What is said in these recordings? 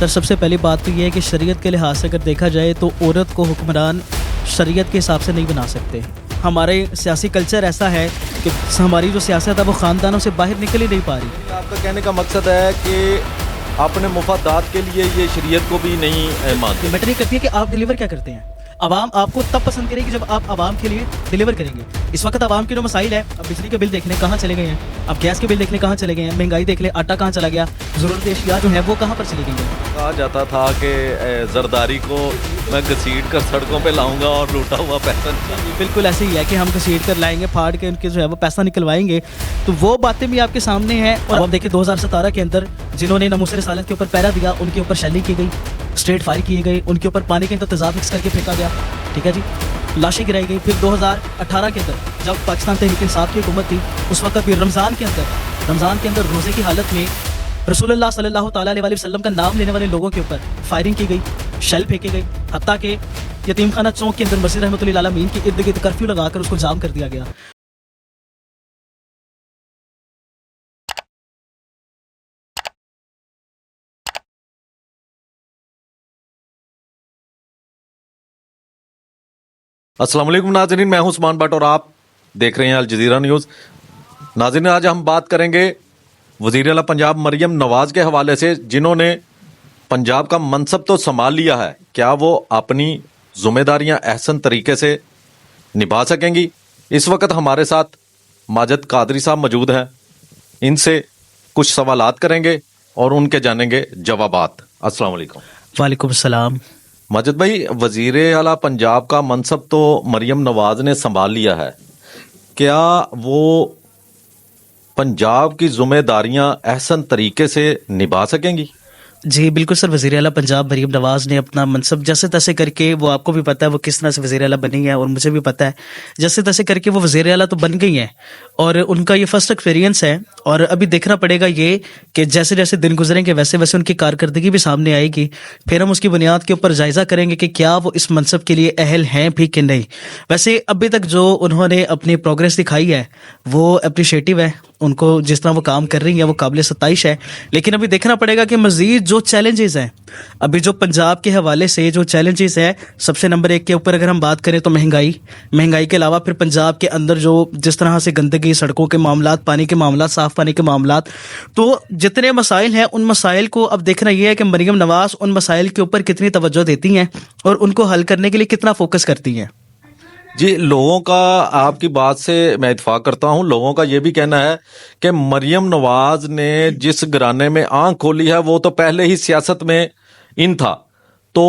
سر سب سے پہلی بات تو یہ ہے کہ شریعت کے لحاظ سے اگر دیکھا جائے تو عورت کو حکمران شریعت کے حساب سے نہیں بنا سکتے. ہمارے سیاسی کلچر ایسا ہے کہ ہماری جو سیاست ہے وہ خاندانوں سے باہر نکل ہی نہیں پا رہی. آپ کا کہنے کا مقصد ہے کہ اپنے مفادات کے لیے یہ شریعت کو بھی نہیں مانتے. میٹر یہ کرتی ہے کہ آپ ڈیلیور کیا کرتے ہیں. عوام آپ کو تب پسند کرے گی جب آپ عوام کے لیے ڈیلیور کریں گے. اس وقت عوام کے جو مسائل ہے, اب بجلی کے بل دیکھ لیں کہاں چلے گئے ہیں, اب گیس کے بل دیکھ لیں کہاں چلے گئے ہیں, مہنگائی دیکھ لیں آٹا کہاں چلا گیا, ضرورت اشیاء جو ہے وہ کہاں پر چلی گئی ہیں. کہا جاتا تھا کہ زرداری کو میں گھسیٹ کر سڑکوں پہ لاؤں گا اور لوٹا ہوا پیسہ نکالوں. بالکل ایسے ہی ہے کہ ہم گھسیٹ کر لائیں گے, پھاڑ کے ان کے جو ہے وہ پیسہ نکلوائیں گے. تو وہ باتیں بھی آپ کے سامنے ہیں. اور اب دیکھیں 2017 کے اندر جنہوں نے ناموس رسالت کے اوپر پہرا دیا ان کے اوپر شیلنگ کی گئی, اسٹریٹ فائر کیے گئے, ان کے اوپر پانی کے اندر تیزاب مکس کر کے پھینکا گیا. ٹھیک ہے جی, لاشیں گرائی گئی. پھر 2018 کے اندر جب پاکستان تحریک انصاف کی حکومت تھی اس وقت بھی رمضان کے اندر روزے کی حالت میں رسول اللہ صلی اللہ تعالیٰ علیہ وسلم کا نام لینے والے لوگوں کے اوپر فائرنگ کی گئی, شیل پھینکے گئے, حتیٰ کہ یتیم خانہ چوک کے اندر مسجد رحمۃ اللہ علیہ کے ارد گرد کرفیو لگا کر اس کو جام کر دیا گیا. السلام علیکم ناظرین, میں ہوں عثمان بٹ اور آپ دیکھ رہے ہیں الجزیرہ نیوز. ناظرین, آج ہم بات کریں گے وزیر اعلیٰ پنجاب مریم نواز کے حوالے سے, جنہوں نے پنجاب کا منصب تو سنبھال لیا ہے. کیا وہ اپنی ذمہ داریاں احسن طریقے سے نبھا سکیں گی؟ اس وقت ہمارے ساتھ ماجد قادری صاحب موجود ہیں. ان سے کچھ سوالات کریں گے اور ان کے جانیں گے جوابات. السلام علیکم. وعلیکم السلام. ماجد بھائی, وزیر اعلیٰ پنجاب کا منصب تو مریم نواز نے سنبھال لیا ہے. کیا وہ پنجاب کی ذمہ داریاں احسن طریقے سے نبھا سکیں گی؟ جی بالکل سر, وزیر اعلیٰ پنجاب مریم نواز نے اپنا منصب جیسے تیسے کر کے, وہ آپ کو بھی پتہ ہے وہ کس طرح سے وزیر اعلیٰ بنی ہے اور مجھے بھی پتہ ہے, جیسے تیسے کر کے وہ وزیر اعلیٰ تو بن گئی ہیں اور ان کا یہ فرسٹ ایکسپیرینس ہے. اور ابھی دیکھنا پڑے گا یہ کہ جیسے جیسے دن گزریں گے ویسے ویسے ان کی کارکردگی بھی سامنے آئے گی. پھر ہم اس کی بنیاد کے اوپر جائزہ کریں گے کہ کیا وہ اس منصب کے لیے اہل ہیں بھی کہ نہیں. ویسے ابھی تک جو انہوں نے اپنی پروگریس دکھائی ہے وہ اپریشیٹیو ہے, ان کو جس طرح وہ کام کر رہی ہیں وہ قابل ستائش ہے. لیکن ابھی دیکھنا پڑے گا کہ مزید جو چیلنجز ہیں, ابھی جو پنجاب کے حوالے سے جو چیلنجز ہیں, سب سے نمبر 1 کے اوپر اگر ہم بات کریں تو مہنگائی کے علاوہ پھر پنجاب کے اندر جو جس طرح سے گندگی, سڑکوں کے معاملات, پانی کے معاملات, صاف پانی کے معاملات, تو جتنے مسائل ہیں ان مسائل کو اب دیکھنا یہ ہے کہ مریم نواز ان مسائل کے اوپر کتنی توجہ دیتی ہیں اور ان کو حل کرنے کے لیے کتنا فوکس کرتی ہیں. جی, لوگوں کا آپ کی بات سے میں اتفاق کرتا ہوں. لوگوں کا یہ بھی کہنا ہے کہ مریم نواز نے جس گھرانے میں آنکھ کھولی ہے وہ تو پہلے ہی سیاست میں ان تھا. تو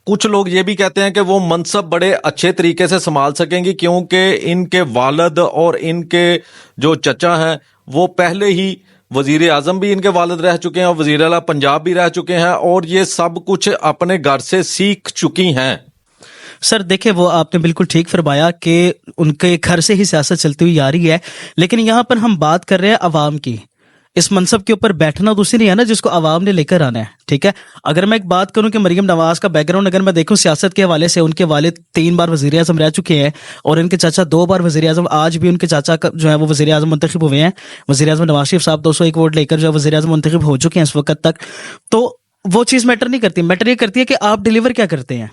کچھ لوگ یہ بھی کہتے ہیں کہ وہ منصب بڑے اچھے طریقے سے سنبھال سکیں گی کیونکہ ان کے والد اور ان کے جو چچا ہیں وہ پہلے ہی وزیر اعظم بھی ان کے والد رہ چکے ہیں اور وزیر اعلیٰ پنجاب بھی رہ چکے ہیں اور یہ سب کچھ اپنے گھر سے سیکھ چکی ہیں. سر دیکھیں, وہ آپ نے بالکل ٹھیک فرمایا کہ ان کے گھر سے ہی سیاست چلتی ہوئی آ رہی ہے. لیکن یہاں پر ہم بات کر رہے ہیں عوام کی. اس منصب کے اوپر بیٹھنا دوسری نہیں ہے نا جس کو عوام نے لے کر آنا ہے. ٹھیک ہے, اگر میں ایک بات کروں کہ مریم نواز کا بیک گراؤنڈ اگر میں دیکھوں سیاست کے حوالے سے, ان کے والد 3 بار وزیر اعظم رہ چکے ہیں اور ان کے چاچا 2 بار وزیر اعظم, آج بھی ان کے چاچا جو ہے وہ وزیر اعظم منتخب ہوئے ہیں. وزیر اعظم نواز شریف صاحب 201 ووٹ لے کر جو ہے وزیر اعظم منتخب ہو چکے ہیں اس وقت تک. تو وہ چیز میٹر نہیں کرتی. میٹر یہ کرتی ہے کہ آپ ڈیلیور کیا کرتے ہیں.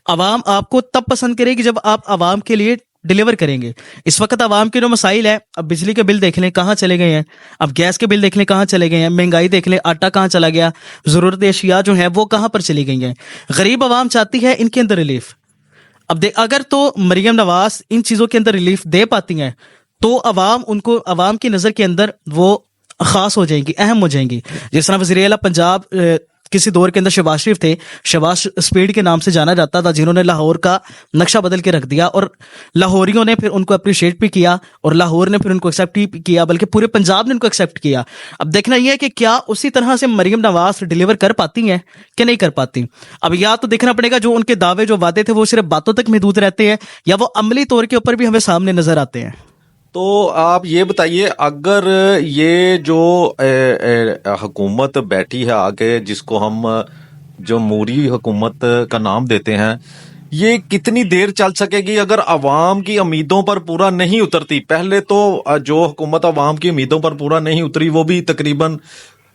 عوام آپ کو تب پسند کرے گی جب آپ عوام کے لیے ڈیلیور کریں گے. اس وقت عوام کے جو مسائل ہیں, اب بجلی کے بل دیکھ لیں کہاں چلے گئے ہیں, اب گیس کے بل دیکھ لیں کہاں چلے گئے ہیں, مہنگائی دیکھ لیں آٹا کہاں چلا گیا, ضرورت اشیاء جو ہیں وہ کہاں پر چلی گئی ہیں. غریب عوام چاہتی ہے ان کے اندر ریلیف. اب اگر تو مریم نواز ان چیزوں کے اندر ریلیف دے پاتی ہیں تو عوام ان کو, عوام کی نظر کے اندر وہ خاص ہو جائیں گی, اہم ہو جائیں گی. جس طرح وزیر اعلیٰ پنجاب کسی دور کے اندر شہباز شریف تھے, شہباز اسپیڈ کے نام سے جانا جاتا تھا, جنہوں نے لاہور کا نقشہ بدل کے رکھ دیا اور لاہوریوں نے پھر ان کو اپریشیٹ بھی کیا اور لاہور نے پھر ان کو ایکسیپٹ بھی کیا, بلکہ پورے پنجاب نے ان کو ایکسیپٹ کیا. اب دیکھنا یہ ہے کہ کیا اسی طرح سے مریم نواز ڈیلیور کر پاتی ہیں کہ نہیں کر پاتی. اب یا تو دیکھنا پڑے گا جو ان کے دعوے جو وعدے تھے وہ صرف باتوں تک محدود رہتے ہیں یا وہ عملی طور کے اوپر بھی ہمیں سامنے نظر آتے ہیں. تو آپ یہ بتائیے, اگر یہ جو حکومت بیٹھی ہے آگے, جس کو ہم جمہوری حکومت کا نام دیتے ہیں, یہ کتنی دیر چل سکے گی اگر عوام کی امیدوں پر پورا نہیں اترتی؟ پہلے تو جو حکومت عوام کی امیدوں پر پورا نہیں اتری وہ بھی تقریباً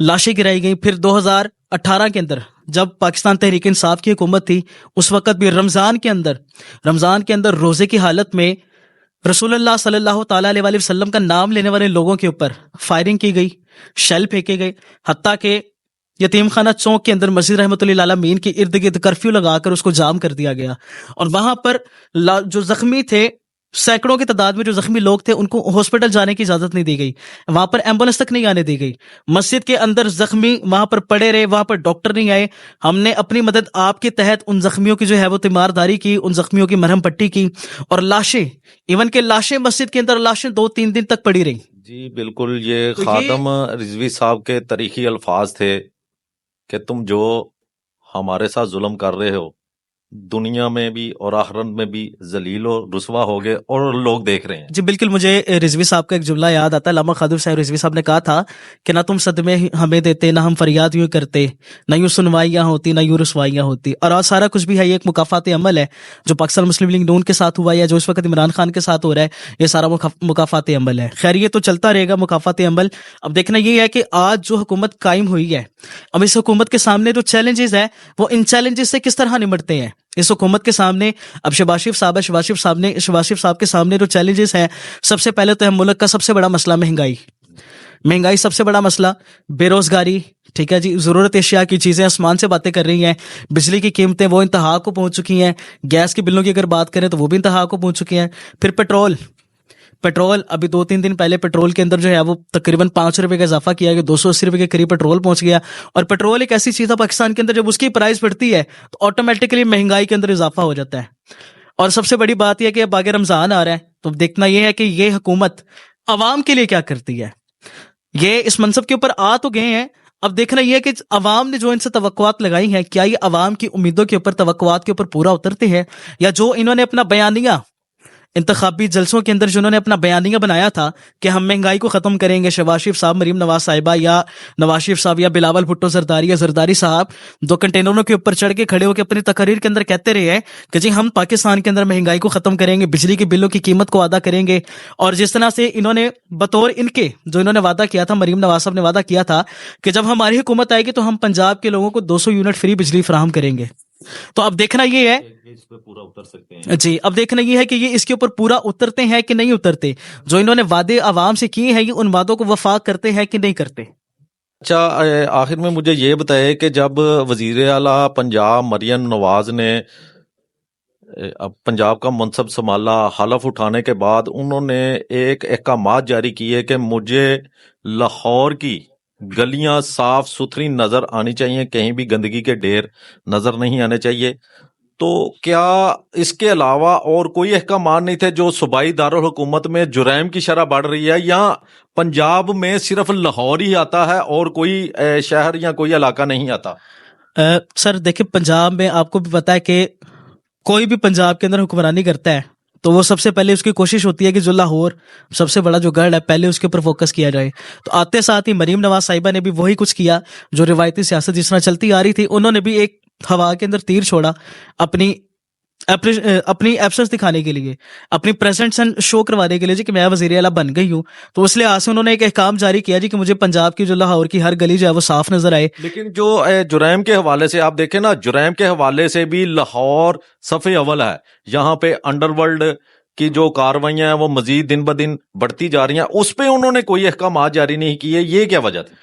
لاشیں گرائی گئیں. پھر 2018 کے اندر جب پاکستان تحریک انصاف کی حکومت تھی اس وقت بھی رمضان کے اندر روزے کی حالت میں رسول اللہ صلی اللہ تعالیٰ علیہ وسلم کا نام لینے والے لوگوں کے اوپر فائرنگ کی گئی, شیل پھینکے گئے, حتیٰ کہ یتیم خانہ چوک کے اندر مسجد رحمۃ اللہ العالمین کے ارد گرد کرفیو لگا کر اس کو جام کر دیا گیا. اور وہاں پر جو زخمی تھے, سینکڑوں کی تعداد میں جو زخمی لوگ تھے, ان کو ہاسپٹل جانے کی اجازت نہیں دی گئی, وہاں پر ایمبولینس تک نہیں آنے دی گئی. مسجد کے اندر زخمی وہاں پر پڑے رہے, وہاں پر ڈاکٹر نہیں آئے. ہم نے اپنی مدد آپ کے تحت ان زخمیوں کی جو ہے وہ تیمارداری کی, ان زخمیوں کی مرہم پٹی کی, اور لاشیں ایون کہ لاشیں مسجد کے اندر لاشیں 2-3 دن تک پڑی رہیں. جی بالکل, یہ خادم رضوی صاحب کے تاریخی الفاظ تھے کہ تم جو ہمارے ساتھ ظلم کر رہے ہو دنیا میں بھی اور آخرت میں بھی ذلیل و رسوا ہو گئے اور لوگ دیکھ رہے ہیں. جی بالکل, مجھے رضوی صاحب کا ایک جملہ یاد آتا ہے. علامہ خادم صاحب رضوی صاحب نے کہا تھا کہ نہ تم صدمے ہمیں دیتے, نہ ہم فریاد یوں کرتے, نہ یوں سنوائیاں ہوتی, نہ یوں رسوائیاں ہوتی. اور آج سارا کچھ بھی ہے, یہ ایک مکافات عمل ہے جو پاکستان مسلم لیگ نون کے ساتھ ہوا ہے, جو اس وقت عمران خان کے ساتھ ہو رہا ہے. یہ سارا مکافات عمل ہے. خیر, یہ تو چلتا رہے گا مکافات عمل. اب دیکھنا یہ ہے کہ آج جو حکومت قائم ہوئی ہے, اب اس حکومت کے سامنے جو چیلنجز ہے وہ ان چیلنجز سے کس طرح نمٹتے ہیں. اس حکومت کے سامنے اب شہباز شریف صاحب کے سامنے جو چیلنجز ہیں, سب سے پہلے تو ہے ملک کا سب سے بڑا مسئلہ مہنگائی سب سے بڑا مسئلہ, بے روزگاری, ٹھیک ہے جی, ضرورت اشیاء کی چیزیں آسمان سے باتیں کر رہی ہیں, بجلی کی قیمتیں وہ انتہا کو پہنچ چکی ہیں, گیس کے بلوں کی اگر بات کریں تو وہ بھی انتہا کو پہنچ چکی ہیں. پھر پیٹرول ابھی 2-3 دن پہلے پیٹرول کے اندر جو ہے وہ تقریباً 5 روپے کا اضافہ کیا گیا, 280 روپے کے قریب پیٹرول پہنچ گیا. اور پیٹرول ایک ایسی چیز ہے پاکستان کے اندر جب اس کی پرائز بڑھتی ہے تو آٹومیٹکلی مہنگائی کے اندر اضافہ ہو جاتا ہے. اور سب سے بڑی بات یہ کہ اب آگے رمضان آ رہا ہے, تو دیکھنا یہ ہے کہ یہ حکومت عوام کے لیے کیا کرتی ہے. یہ اس منصب کے اوپر آ تو گئے ہیں, اب دیکھنا یہ ہے کہ عوام نے جو ان سے توقعات لگائی ہیں, کیا یہ عوام کی امیدوں کے اوپر, توقعات کے اوپر پورا اترتے ہیں, یا جو انہوں نے اپنا بیانیہ انتخابی جلسوں کے اندر جنہوں نے اپنا بیانیہ بنایا تھا کہ ہم مہنگائی کو ختم کریں گے, شہباز شریف صاحب, مریم نواز صاحبہ, یا نواز شریف صاحب, یا بلاول بھٹو زرداری, یا زرداری صاحب 2 کنٹینروں کے اوپر چڑھ کے کھڑے ہو کے اپنی تقاریر کے اندر کہتے رہے ہیں کہ جی ہم پاکستان کے اندر مہنگائی کو ختم کریں گے, بجلی کے بلوں کی قیمت کو ادا کریں گے. اور جس طرح سے انہوں نے بطور ان کے جو انہوں نے وعدہ کیا تھا, مریم نواز صاحب نے وعدہ کیا تھا کہ جب ہماری حکومت آئے گی تو ہم پنجاب کے لوگوں کو 200 یونٹ فری بجلی فراہم کریں گے. تو اب دیکھنا یہ ہے اس پہ پورا اتر سکتے ہیں. جی, اب دیکھنا یہ ہے کہ یہ اس کے اوپر پورا اترتے ہیں کہ نہیں اترتے. جو انہوں نے وعدے عوام سے کیے ہیں, یہ ان وعدوں کو وفا کرتے ہیں کہ نہیں کرتے. اچھا, آخر میں مجھے یہ بتائے کہ جب وزیر اعلیٰ پنجاب مریم نواز نے پنجاب کا منصب سنبھالا, حلف اٹھانے کے بعد انہوں نے ایک احکامات جاری کیے کہ مجھے لاہور کی گلیاں صاف ستھری نظر آنی چاہیے, کہیں بھی گندگی کے ڈھیر نظر نہیں آنے چاہیے. تو کیا اس کے علاوہ اور کوئی احکامات نہیں تھے جو صوبائی دارالحکومت میں جرائم کی شرح بڑھ رہی ہے, یا پنجاب میں صرف لاہور ہی آتا ہے اور کوئی شہر یا کوئی علاقہ نہیں آتا؟ سر دیکھیں, پنجاب میں آپ کو بھی پتا ہے کہ کوئی بھی پنجاب کے اندر حکمرانی کرتا ہے تو وہ سب سے پہلے اس کی کوشش ہوتی ہے کہ جو لاہور سب سے بڑا جو گڑھ ہے پہلے اس کے اوپر فوکس کیا جائے. تو آتے ساتھ ہی مریم نواز صاحبہ نے بھی وہی کچھ کیا جو روایتی سیاست جس طرح چلتی آ رہی تھی. انہوں نے بھی ایک ہوا کے اندر تیر چھوڑا اپنی ایبسنس دکھانے کے لیے, اپنی پریزنٹس شو کروانے کے لیے جی کہ میں وزیر اعلیٰ بن گئی ہوں. تو اس لحاظ سے انہوں نے ایک احکام جاری کیا جی کہ مجھے پنجاب کی جو لاہور کی ہر گلی جو ہے وہ صاف نظر آئے. لیکن جو جرائم کے حوالے سے آپ دیکھیں نا, جرائم کے حوالے سے بھی لاہور صفحے اول ہے. یہاں پہ انڈر ورلڈ کی جو کاروائیاں ہیں وہ مزید دن بدن بڑھتی جا رہی ہیں, اس پہ انہوں نے کوئی احکامات جاری نہیں کیے. یہ کیا وجہ تھی؟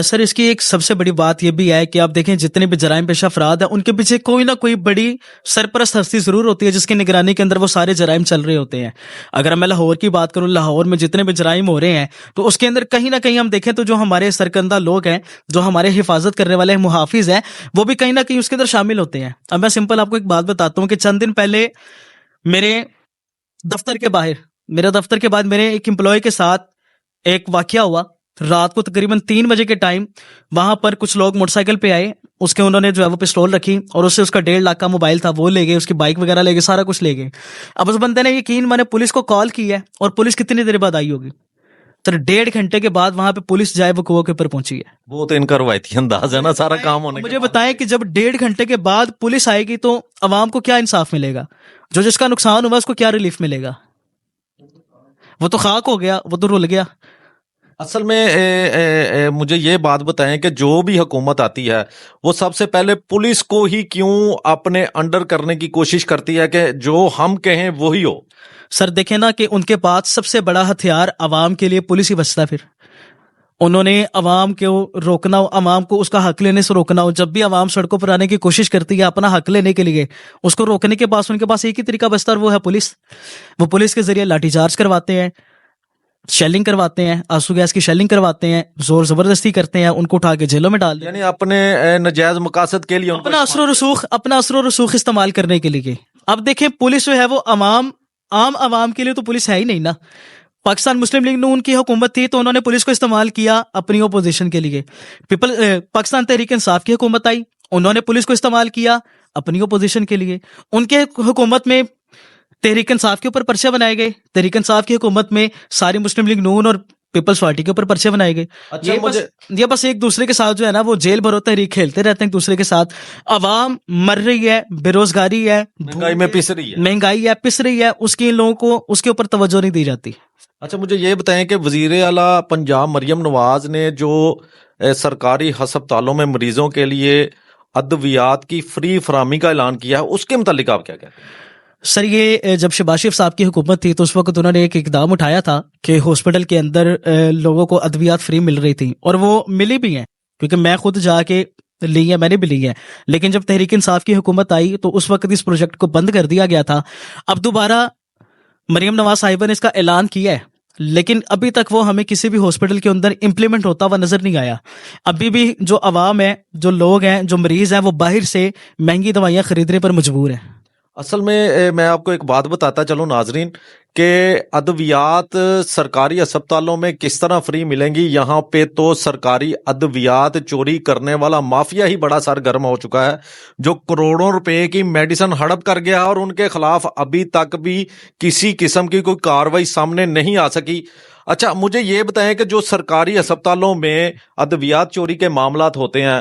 سر اس کی ایک سب سے بڑی بات یہ بھی ہے کہ آپ دیکھیں جتنے بھی جرائم پیشہ افراد ہیں ان کے پیچھے کوئی نہ کوئی بڑی سرپرست ہستی ضرور ہوتی ہے جس کی نگرانی کے اندر وہ سارے جرائم چل رہے ہوتے ہیں. اگر میں لاہور کی بات کروں, لاہور میں جتنے بھی جرائم ہو رہے ہیں تو اس کے اندر کہیں نہ کہیں ہم دیکھیں تو جو ہمارے سرکردہ لوگ ہیں, جو ہمارے حفاظت کرنے والے محافظ ہیں, وہ بھی کہیں نہ کہیں اس کے اندر شامل ہوتے ہیں. اب میں سمپل آپ کو ایک بات بتاتا ہوں کہ چند دن پہلے میرے دفتر کے بعد میرے ایک امپلائی کے ساتھ ایک واقعہ ہوا. رات کو تقریباً 3 بجے کے ٹائم وہاں پر کچھ لوگ موٹر سائیکل پہ آئے, اس کے انہوں نے جو ہے وہ پستول رکھی اور اس سے اس کا 1.5 لاکھ کا موبائل تھا وہ لے گئے, اس کی بائک وغیرہ لے گئے, سارا کچھ لے گئے. اب اس بندے نے یقین میں نے پولیس کو کال کی ہے, اور پولیس کتنی دیر بعد آئی ہوگی؟ تو 1.5 گھنٹے کے بعد وہاں پہ پولیس جائے وقوع کے اوپر پہنچی ہے. وہ تو ان کا روایتی انداز ہے نا سارا کام ہونے. مجھے بتائیں کہ جب 1.5 گھنٹے کے بعد پولیس آئے گی تو عوام کو کیا انصاف ملے گا؟ جو جس کا نقصان ہوا اس کو کیا ریلیف ملے گا؟ وہ تو خاک ہو گیا, وہ تو رل گیا. اصل میں مجھے یہ بات بتائیں کہ جو بھی حکومت آتی ہے وہ سب سے پہلے پولیس کو ہی کیوں اپنے انڈر کرنے کی کوشش کرتی ہے کہ جو ہم کہیں وہی ہو؟ سر دیکھیں نا کہ ان کے پاس سب سے بڑا ہتھیار عوام کے لیے پولیس ہی بچتا ہے. پھر انہوں نے عوام کو روکنا ہو، عوام کو اس کا حق لینے سے روکنا ہو. جب بھی عوام سڑکوں پر آنے کی کوشش کرتی ہے اپنا حق لینے کے لیے، اس کو روکنے کے پاس ان کے پاس ایک ہی طریقہ بچتا ہے، اور وہ ہے پولیس. وہ پولیس کے ذریعے لاٹھی چارج کرواتے ہیں، شیلنگ کرواتے ہیں، آنسو گیس کی شیلنگ کرواتے ہیں، زور زبردستی کرتے ہیں، ان کو اٹھا کے جیلوں میں ڈال دیتے ہیں، یعنی اپنے نجائز مقاصد کے لیے ان کو اپنا اثر و رسوخ استعمال کرنے کے لیے. اب دیکھیں پولیس جو ہے وہ عام عوام کے لیے تو پولیس ہے ہی نہیں نا. پاکستان مسلم لیگ نون کی حکومت تھی تو انہوں نے پولیس کو استعمال کیا اپنی اپوزیشن کے لیے. پاکستان تحریک انصاف کی حکومت آئی، انہوں نے پولیس کو استعمال کیا اپنی اپوزیشن کے لیے. ان کے حکومت میں تحریک انصاف کے اوپر پرچے بنائے گئے، تحریک انصاف کی حکومت میں ساری مسلم لیگ نون اور پیپلز پارٹی کے اوپر پرچے بنائے گئے. یہ بس ایک دوسرے کے ساتھ جو ہے نا وہ جیل بھرو تحریک کھیلتے رہتے ہیں ایک دوسرے کے ساتھ. عوام مر رہی ہے، بے روزگاری ہے، مہنگائی میں پس رہی ہے، پس رہی ہے، اس کے لوگوں کو اس کے اوپر توجہ نہیں دی جاتی. اچھا مجھے یہ بتائیں کہ وزیر اعلیٰ پنجاب مریم نواز نے جو سرکاری ہسپتالوں میں مریضوں کے لیے ادویات کی فری فراہمی کا اعلان کیا ہے، اس کے متعلق آپ کیا کہتے ہیں؟ سر یہ جب شہباز شریف صاحب کی حکومت تھی تو اس وقت انہوں نے ایک اقدام اٹھایا تھا کہ ہاسپٹل کے اندر لوگوں کو ادویات فری مل رہی تھی، اور وہ ملی بھی ہیں، کیونکہ میں خود جا کے لی ہے، میں نے بھی لی ہے. لیکن جب تحریک انصاف کی حکومت آئی تو اس وقت اس پروجیکٹ کو بند کر دیا گیا تھا. اب دوبارہ مریم نواز صاحبہ نے اس کا اعلان کیا ہے، لیکن ابھی تک وہ ہمیں کسی بھی ہاسپٹل کے اندر امپلیمنٹ ہوتا ہوا نظر نہیں آیا. ابھی بھی جو عوام ہے، جو لوگ ہیں، جو مریض ہیں، وہ باہر سے مہنگی دوائیاں خریدنے پر مجبور ہیں. اصل میں آپ کو ایک بات بتاتا چلوں ناظرین کہ ادویات سرکاری ہسپتالوں میں کس طرح فری ملیں گی. یہاں پہ تو سرکاری ادویات چوری کرنے والا مافیا ہی بڑا سرگرم ہو چکا ہے، جو کروڑوں روپے کی میڈیسن ہڑپ کر گیا، اور ان کے خلاف ابھی تک بھی کسی قسم کی کوئی کاروائی سامنے نہیں آ سکی. اچھا مجھے یہ بتائیں کہ جو سرکاری ہسپتالوں میں ادویات چوری کے معاملات ہوتے ہیں،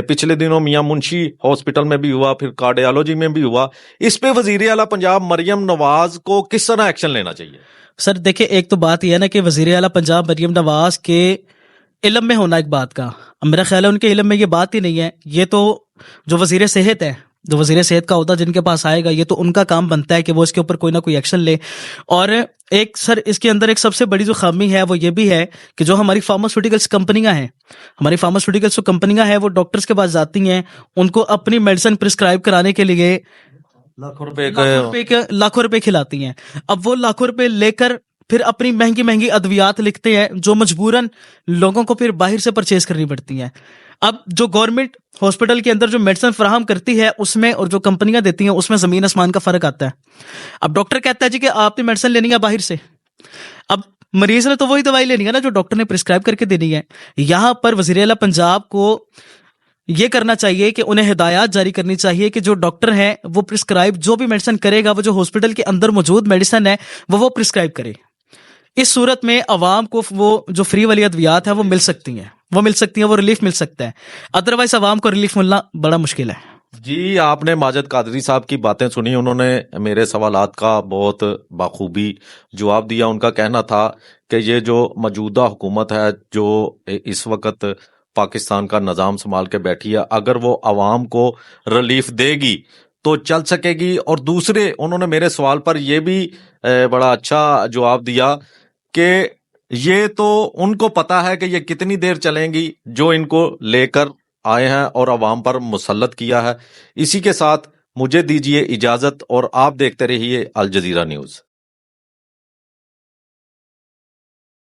پچھلے دنوں میاں منشی ہاسپٹل میں بھی ہوا، پھر کارڈیالوجی میں بھی ہوا، اس پہ وزیر اعلیٰ پنجاب مریم نواز کو کس طرح ایکشن لینا چاہیے؟ سر دیکھیں ایک تو بات یہ ہے نا کہ وزیر اعلیٰ پنجاب مریم نواز کے علم میں ہونا ایک بات کا، میرا خیال ہے ان کے علم میں یہ بات ہی نہیں ہے. یہ تو جو وزیر صحت ہے، جو وزیر صحت کا عہدہ جن کے پاس آئے گا، یہ تو ان کا کام بنتا ہے کہ وہ اس کے اوپر کوئی نہ کوئی ایکشن لے. اور ایک سر اس کے اندر ایک سب سے بڑی جو خامی ہے وہ یہ بھی ہے کہ جو ہماری فارماسیوٹیکلس کمپنیاں جو کمپنیاں ہیں وہ ڈاکٹرز کے پاس جاتی ہیں، ان کو اپنی میڈیسن پرسکرائب کرانے کے لیے لاکھوں روپے کھلاتی ہیں. اب وہ لاکھوں روپے لے کر پھر اپنی مہنگی مہنگی ادویات لکھتے ہیں جو مجبوراً لوگوں کو پھر باہر سے پرچیز کرنی پڑتی ہیں. اب جو گورنمنٹ ہاسپٹل کے اندر جو میڈیسن فراہم کرتی ہے اس میں اور جو کمپنیاں دیتی ہیں اس میں زمین آسمان کا فرق آتا ہے. اب ڈاکٹر کہتا ہے جی کہ آپ نے میڈیسن لینی ہے باہر سے، اب مریض نے تو وہی دوائی لینی ہے نا جو ڈاکٹر نے پرسکرائب کر کے دینی ہے. یہاں پر وزیر اعلیٰ پنجاب کو یہ کرنا چاہیے کہ انہیں ہدایات جاری کرنی چاہیے کہ جو ڈاکٹر ہیں وہ پرسکرائب جو بھی میڈیسن کرے گا، وہ جو ہاسپٹل کے اندر موجود میڈیسن ہے وہ پرسکرائب کرے. اس صورت میں عوام کو وہ جو فری والی ادویات ہیں وہ مل سکتی ہیں، وہ ریلیف مل سکتا ہے. ادروائز عوام کو ریلیف ملنا بڑا مشکل ہے. جی آپ نے ماجد قادری صاحب کی باتیں سنی، انہوں نے میرے سوالات کا بہت بخوبی جواب دیا. ان کا کہنا تھا کہ یہ جو موجودہ حکومت ہے جو اس وقت پاکستان کا نظام سنبھال کے بیٹھی ہے، اگر وہ عوام کو ریلیف دے گی تو چل سکے گی. اور دوسرے انہوں نے میرے سوال پر یہ بھی بڑا اچھا جواب دیا کہ یہ تو ان کو پتا ہے کہ یہ کتنی دیر چلیں گی جو ان کو لے کر آئے ہیں اور عوام پر مسلط کیا ہے. اسی کے ساتھ مجھے دیجیے اجازت اور آپ دیکھتے رہیے الجزیرہ نیوز.